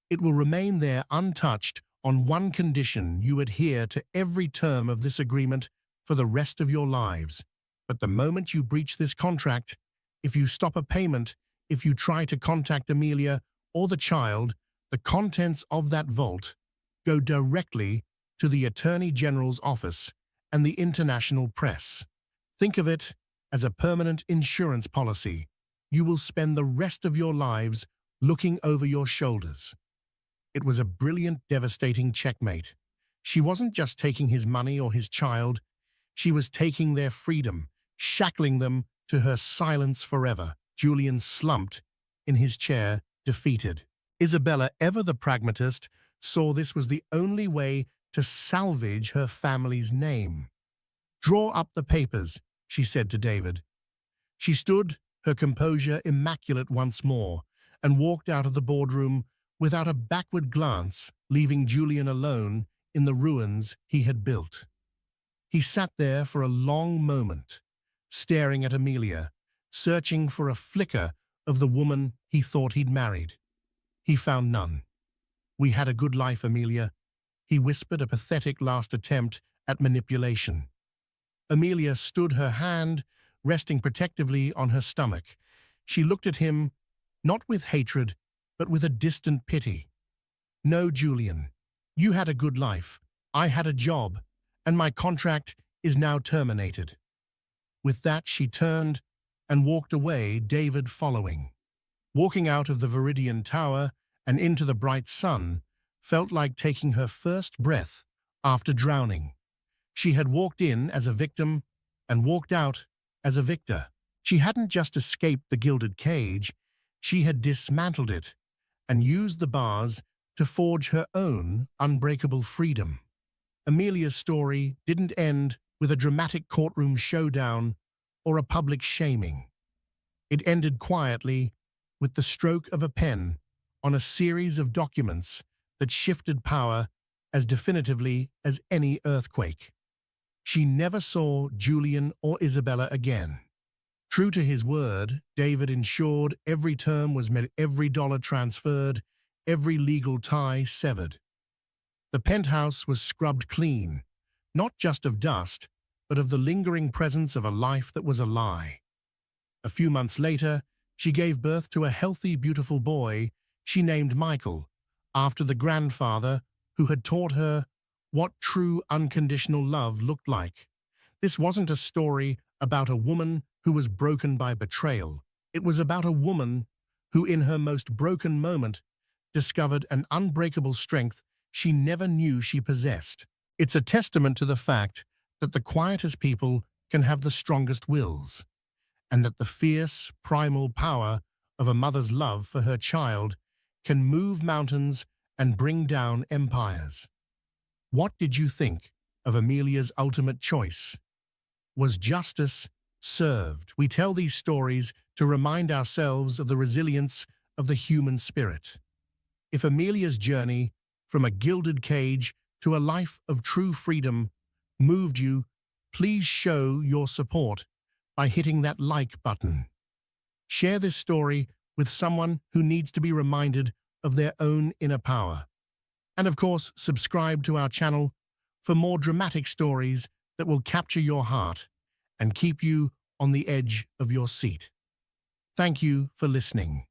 Speaker 1: It will remain there untouched on one condition: you adhere to every term of this agreement for the rest of your lives. But the moment you breach this contract, if you stop a payment, if you try to contact Amelia or the child, the contents of that vault go directly to the Attorney General's office and the international press. Think of it as a permanent insurance policy. You will spend the rest of your lives looking over your shoulders." It was a brilliant, devastating checkmate. She wasn't just taking his money or his child. She was taking their freedom, shackling them to her silence forever. Julian slumped in his chair, defeated. Isabella, ever the pragmatist, saw this was the only way to salvage her family's name. "Draw up the papers," she said to David. She stood, her composure immaculate once more, and walked out of the boardroom without a backward glance, leaving Julian alone in the ruins he had built. He sat there for a long moment, staring at Amelia, searching for a flicker of the woman he thought he'd married. He found none. "We had a good life, Amelia," he whispered, a pathetic last attempt at manipulation. Amelia stood, her hand resting protectively on her stomach. She looked at him, not with hatred, but with a distant pity. "No, Julian, you had a good life. I had a job, and my contract is now terminated." With that, she turned and walked away, David following. Walking out of the Viridian Tower and into the bright sun felt like taking her first breath after drowning. She had walked in as a victim and walked out as a victor. She hadn't just escaped the gilded cage, she had dismantled it and used the bars to forge her own unbreakable freedom. Amelia's story didn't end with a dramatic courtroom showdown or a public shaming. It ended quietly with the stroke of a pen on a series of documents that shifted power as definitively as any earthquake. She never saw Julian or Isabella again. True to his word, David ensured every term was met, every dollar transferred, every legal tie severed. The penthouse was scrubbed clean, not just of dust, but of the lingering presence of a life that was a lie. A few months later, she gave birth to a healthy, beautiful boy she named Michael, after the grandfather who had taught her what true unconditional love looked like. This wasn't a story about a woman who was broken by betrayal. It was about a woman who, in her most broken moment, discovered an unbreakable strength she never knew she possessed. It's a testament to the fact that the quietest people can have the strongest wills, and that the fierce, primal power of a mother's love for her child can move mountains and bring down empires. What did you think of Amelia's ultimate choice? Was justice served? We tell these stories to remind ourselves of the resilience of the human spirit. If Amelia's journey from a gilded cage to a life of true freedom moved you, please show your support by hitting that like button. Share this story with someone who needs to be reminded of their own inner power. And of course, subscribe to our channel for more dramatic stories that will capture your heart and keep you on the edge of your seat. Thank you for listening.